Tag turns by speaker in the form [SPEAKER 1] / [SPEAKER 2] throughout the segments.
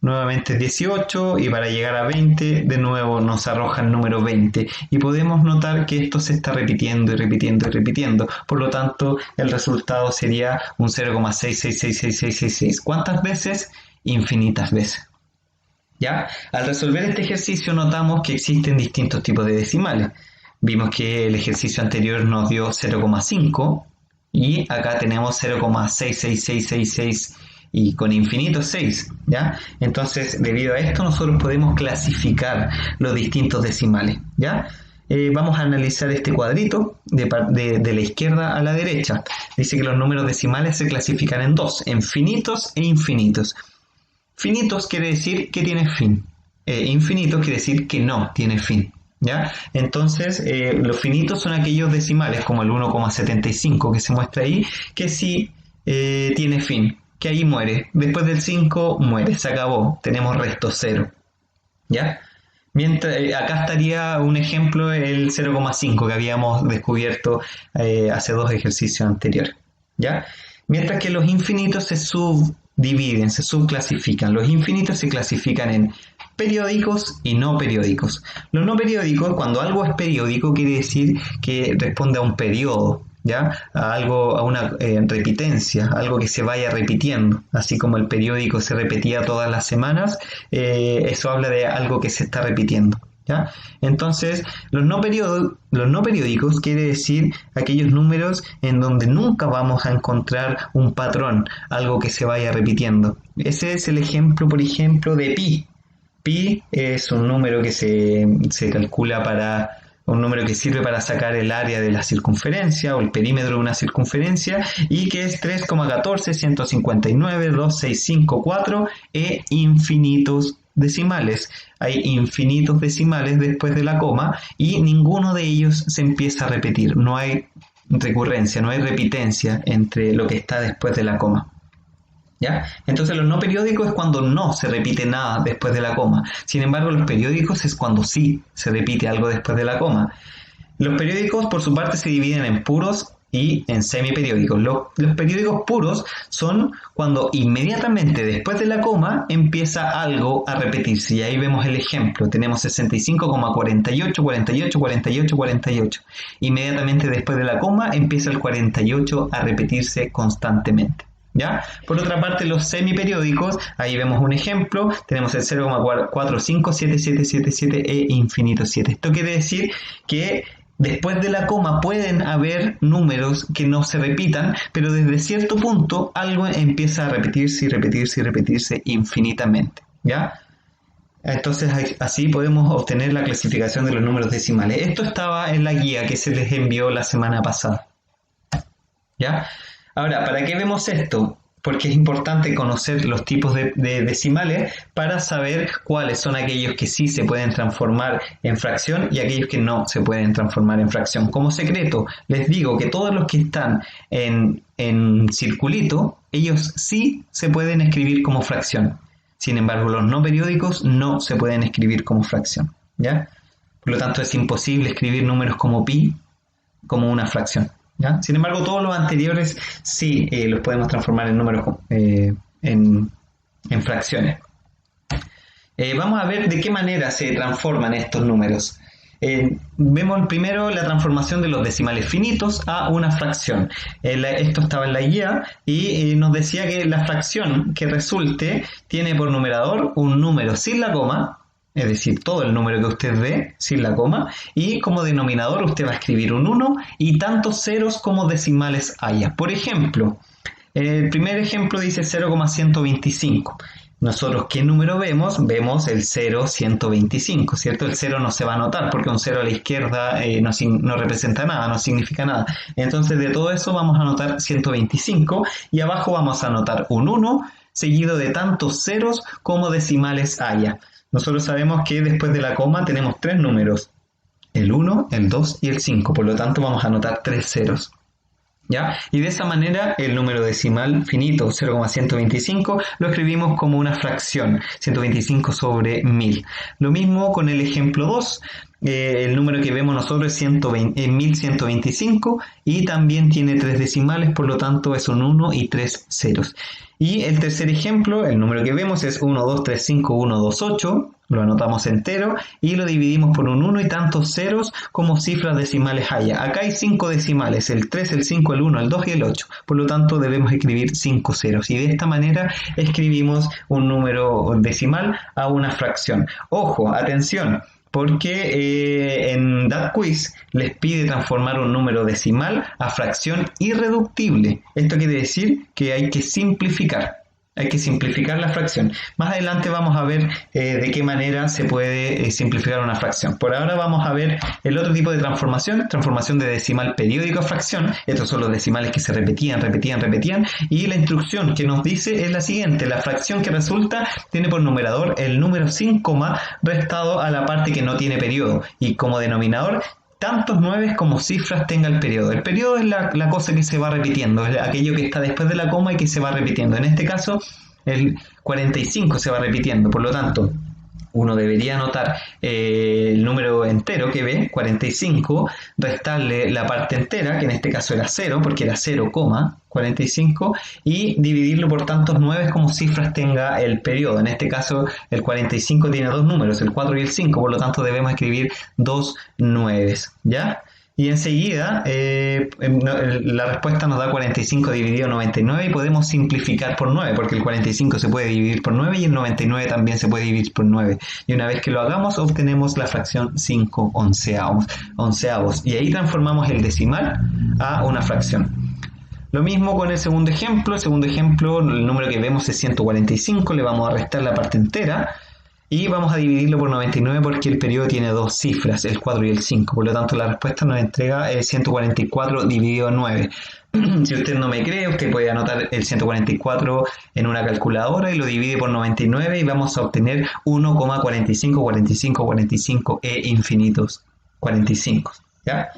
[SPEAKER 1] nuevamente es 18 y para llegar a 20 de nuevo nos arroja el número 20 y podemos notar que esto se está repitiendo y repitiendo y repitiendo, por lo tanto el resultado sería un 0,666666. ¿Cuántas veces? Infinitas veces. ¿Ya? Al resolver este ejercicio notamos que existen distintos tipos de decimales. Vimos que el ejercicio anterior nos dio 0,5 y acá tenemos 0,66666 y con infinito 6, ¿ya? Entonces, debido a esto, nosotros podemos clasificar los distintos decimales, ¿ya? Vamos a analizar este cuadrito de la izquierda a la derecha. Dice que los números decimales se clasifican en dos, en finitos e infinitos. Finitos quiere decir que tiene fin. Infinitos quiere decir que no tiene fin, ¿ya? Entonces, los finitos son aquellos decimales, como el 1,75 que se muestra ahí, que sí tiene fin, que ahí muere. Después del 5 muere, se acabó, tenemos resto 0, ¿ya? Mientras, acá estaría un ejemplo, el 0,5 que habíamos descubierto hace 2 ejercicios anteriores, ¿ya? Mientras que los infinitos se subdividen, se subclasifican. Los infinitos se clasifican en periódicos y no periódicos. Los no periódicos, cuando algo es periódico, quiere decir que responde a un periodo, ¿ya? A una repitencia, algo que se vaya repitiendo. Así como el periódico se repetía todas las semanas, eso habla de algo que se está repitiendo, ¿ya? Entonces, los no periódicos quiere decir aquellos números en donde nunca vamos a encontrar un patrón, algo que se vaya repitiendo. Ese es el ejemplo, por ejemplo, de pi. Pi es un número que se calcula un número que sirve para sacar el área de la circunferencia o el perímetro de una circunferencia y que es 3,14,159,2654 e infinitos decimales. Hay infinitos decimales después de la coma y ninguno de ellos se empieza a repetir. No hay recurrencia, no hay repitencia entre lo que está después de la coma, ¿ya? Entonces los no periódicos es cuando no se repite nada después de la coma. Sin embargo, los periódicos es cuando sí se repite algo después de la coma. Los periódicos, por su parte, se dividen en puros y en semiperiódicos. Los periódicos puros son cuando inmediatamente después de la coma empieza algo a repetirse. Y ahí vemos el ejemplo. Tenemos 65,48. Inmediatamente después de la coma empieza el 48 a repetirse constantemente, ¿ya? Por otra parte, los semiperiódicos, ahí vemos un ejemplo, tenemos el 0,457777 e infinito 7. Esto quiere decir que después de la coma pueden haber números que no se repitan, pero desde cierto punto algo empieza a repetirse y repetirse y repetirse infinitamente, ¿ya? Entonces así podemos obtener la clasificación de los números decimales. Esto estaba en la guía que se les envió la semana pasada, ¿ya? Ahora, ¿para qué vemos esto? Porque es importante conocer los tipos de decimales para saber cuáles son aquellos que sí se pueden transformar en fracción y aquellos que no se pueden transformar en fracción. Como secreto, les digo que todos los que están en circulito, ellos sí se pueden escribir como fracción. Sin embargo, los no periódicos no se pueden escribir como fracción, ¿ya? Por lo tanto, es imposible escribir números como pi como una fracción, ¿ya? Sin embargo, todos los anteriores sí los podemos transformar en números en fracciones. Vamos a ver de qué manera se transforman estos números. Vemos primero la transformación de los decimales finitos a una fracción. Esto estaba en la guía y nos decía que la fracción que resulte tiene por numerador un número sin la coma, es decir, todo el número que usted ve sin la coma, y como denominador usted va a escribir un 1 y tantos ceros como decimales haya. Por ejemplo, el primer ejemplo dice 0,125. Nosotros, ¿qué número vemos? Vemos el 0,125, ¿cierto? El 0 no se va a anotar porque un 0 a la izquierda no representa nada, no significa nada. Entonces, de todo eso vamos a anotar 125 y abajo vamos a anotar un 1 seguido de tantos ceros como decimales haya. Nosotros sabemos que después de la coma tenemos 3 números, el 1, el 2 y el 5, por lo tanto vamos a anotar 3 ceros, ¿ya? Y de esa manera el número decimal finito 0,125 lo escribimos como una fracción, 125 sobre 1000. Lo mismo con el ejemplo 2, el número que vemos nosotros es 1125 y también tiene 3 decimales, por lo tanto es un 1 y 3 ceros. Y el tercer ejemplo, el número que vemos es 1235128, lo anotamos entero y lo dividimos por un 1 y tantos ceros como cifras decimales haya. Acá hay 5 decimales, el 3, el 5, el 1, el 2 y el 8, por lo tanto debemos escribir 5 ceros y de esta manera escribimos un número decimal a una fracción. Ojo, atención, porque en DATQuiz les pide transformar un número decimal a fracción irreductible. Esto quiere decir que hay que simplificar. Hay que simplificar la fracción. Más adelante vamos a ver de qué manera se puede simplificar una fracción. Por ahora vamos a ver el otro tipo de transformación de decimal periódico a fracción. Estos son los decimales que se repetían. Y la instrucción que nos dice es la siguiente. La fracción que resulta tiene por numerador el número sin coma restado a la parte que no tiene periodo. Y como denominador, tantos 9 como cifras tenga el periodo. El periodo es la cosa que se va repitiendo, es aquello que está después de la coma y que se va repitiendo. En este caso, el 45 se va repitiendo, por lo tanto, uno debería anotar el número entero que ve, 45, restarle la parte entera, que en este caso era 0, porque era 0,45, y dividirlo por tantos 9 como cifras tenga el periodo. En este caso, el 45 tiene dos números, el 4 y el 5, por lo tanto debemos escribir 2 9, ¿ya? Y enseguida la respuesta nos da 45 dividido 99 y podemos simplificar por 9 porque el 45 se puede dividir por 9 y el 99 también se puede dividir por 9. Y una vez que lo hagamos obtenemos la fracción 5 onceavos y ahí transformamos el decimal a una fracción. Lo mismo con el segundo ejemplo. El segundo ejemplo, el número que vemos es 145, le vamos a restar la parte entera. Y vamos a dividirlo por 99 porque el periodo tiene dos cifras, el 4 y el 5. Por lo tanto, la respuesta nos entrega 144 dividido 9. Si usted no me cree, usted puede anotar el 144 en una calculadora y lo divide por 99 y vamos a obtener 1,45 e infinitos 45. ¿Ya?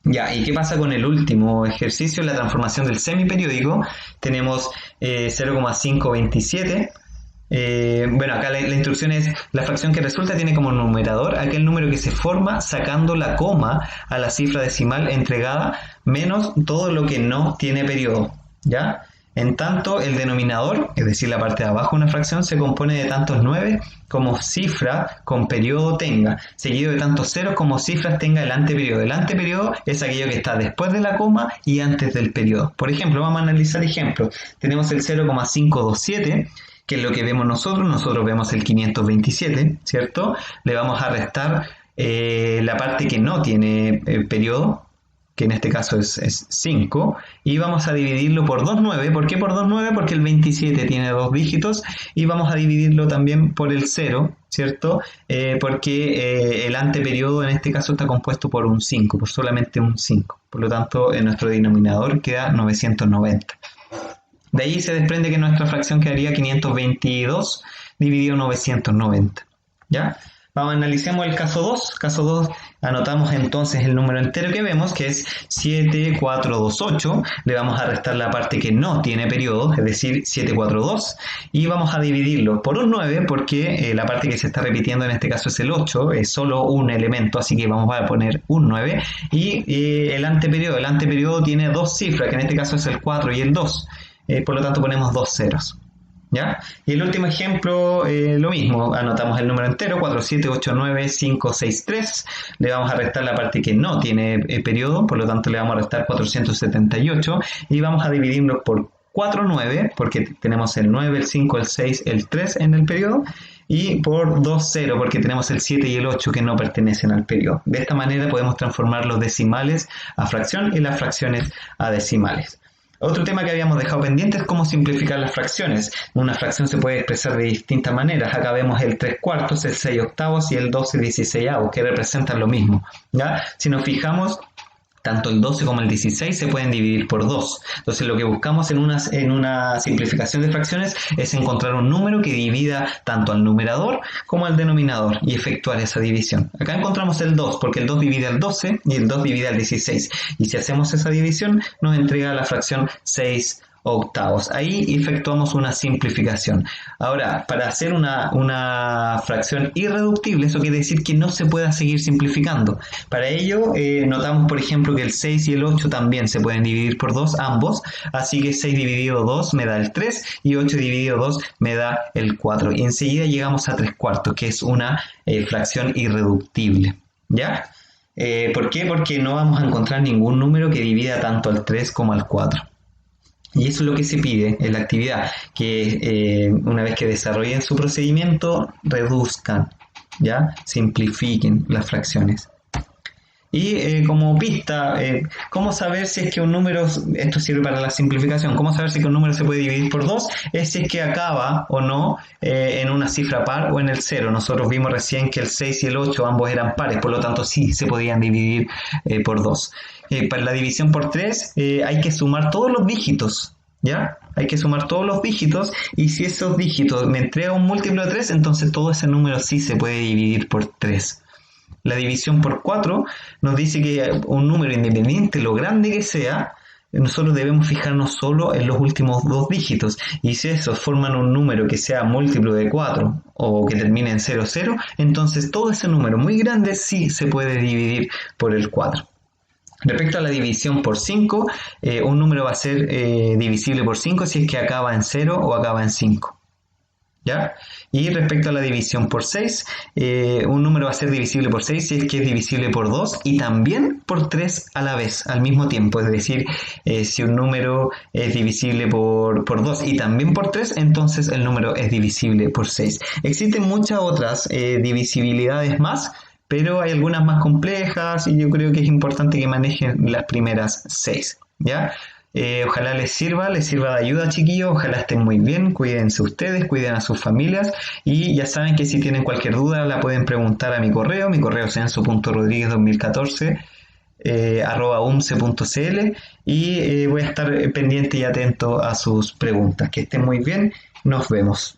[SPEAKER 1] Ya, ¿y qué pasa con el último ejercicio? La transformación del semiperiódico. Tenemos 0,527. Bueno, acá la instrucción es la fracción que resulta tiene como numerador aquel número que se forma sacando la coma a la cifra decimal entregada menos todo lo que no tiene periodo, ¿ya? En tanto, el denominador, es decir, la parte de abajo de una fracción, se compone de tantos 9 como cifra con periodo tenga, seguido de tantos ceros como cifras tenga el anteperiodo. El anteperiodo es aquello que está después de la coma y antes del periodo. Por ejemplo, vamos a analizar ejemplos. Tenemos el 0,527, que es lo que vemos nosotros vemos el 527, ¿cierto? Le vamos a restar la parte que no tiene periodo, que en este caso es 5, y vamos a dividirlo por 2,9. ¿Por qué por 2,9? Porque el 27 tiene dos dígitos, y vamos a dividirlo también por el 0, ¿cierto? Porque el anteperiodo en este caso está compuesto por un 5, por solamente un 5. Por lo tanto, en nuestro denominador queda 990. De ahí se desprende que nuestra fracción quedaría 522 dividido 990. ¿Ya? Vamos, analicemos el caso 2. Caso 2, anotamos entonces el número entero que vemos, que es 7428. Le vamos a restar la parte que no tiene periodo, es decir, 742. Y vamos a dividirlo por un 9, porque la parte que se está repitiendo en este caso es el 8. Es solo un elemento, así que vamos a poner un 9. Y el anteperiodo tiene dos cifras, que en este caso es el 4 y el 2. Por lo tanto ponemos dos ceros, ¿ya? Y el último ejemplo, lo mismo, anotamos el número entero, 4789563, le vamos a restar la parte que no tiene periodo, por lo tanto le vamos a restar 478 y vamos a dividirlo por 4,9, porque tenemos el 9, el 5, el 6, el 3 en el periodo, y por 2,0 porque tenemos el 7 y el 8 que no pertenecen al periodo. De esta manera podemos transformar los decimales a fracción y las fracciones a decimales. Otro tema que habíamos dejado pendiente es cómo simplificar las fracciones. Una fracción se puede expresar de distintas maneras. Acá vemos el 3/4, el 6/8 y el 12/16, que representan lo mismo, ¿ya? Si nos fijamos, tanto el 12 como el 16 se pueden dividir por 2. Entonces lo que buscamos en una simplificación de fracciones es encontrar un número que divida tanto al numerador como al denominador y efectuar esa división. Acá encontramos el 2 porque el 2 divide al 12 y el 2 divide al 16. Y si hacemos esa división nos entrega la fracción 6/8. octavos. Ahí efectuamos una simplificación. Ahora, para hacer una fracción irreductible, eso quiere decir que no se pueda seguir simplificando. Para ello, notamos, por ejemplo, que el 6 y el 8 también se pueden dividir por 2, ambos. Así que 6 dividido 2 me da el 3 y 8 dividido 2 me da el 4. Y enseguida llegamos a 3/4, que es una fracción irreductible. ¿Ya? ¿Por qué? Porque no vamos a encontrar ningún número que divida tanto al 3 como al 4. Y eso es lo que se pide en la actividad, que una vez que desarrollen su procedimiento, reduzcan, ¿ya? Simplifiquen las fracciones. Y como pista, ¿cómo saber si es que un número, esto sirve para la simplificación, cómo saber si es que un número se puede dividir por 2? Es si es que acaba o no en una cifra par o en el 0. Nosotros vimos recién que el 6 y el 8 ambos eran pares, por lo tanto sí se podían dividir por 2. Para la división por 3 hay que sumar todos los dígitos, ¿ya? Hay que sumar todos los dígitos y si esos dígitos me entregan un múltiplo de 3, entonces todo ese número sí se puede dividir por 3. La división por 4 nos dice que un número independiente, lo grande que sea, nosotros debemos fijarnos solo en los últimos dos dígitos. Y si esos forman un número que sea múltiplo de 4 o que termine en 0, 0, entonces todo ese número muy grande sí se puede dividir por el 4. Respecto a la división por 5, un número va a ser divisible por 5 si es que acaba en 0 o acaba en 5. ¿Ya? Y respecto a la división por 6, un número va a ser divisible por 6 si es que es divisible por 2 y también por 3 a la vez, al mismo tiempo. Es decir, si un número es divisible por 2 y también por 3, entonces el número es divisible por 6. Existen muchas otras divisibilidades más, pero hay algunas más complejas y yo creo que es importante que manejen las primeras 6, ¿ya? Ojalá les sirva de ayuda, chiquillos. Ojalá estén muy bien, cuídense ustedes, cuiden a sus familias y ya saben que si tienen cualquier duda la pueden preguntar a mi correo es censo.rodriguez2014 @umce.cl y voy a estar pendiente y atento a sus preguntas. Que estén muy bien, nos vemos.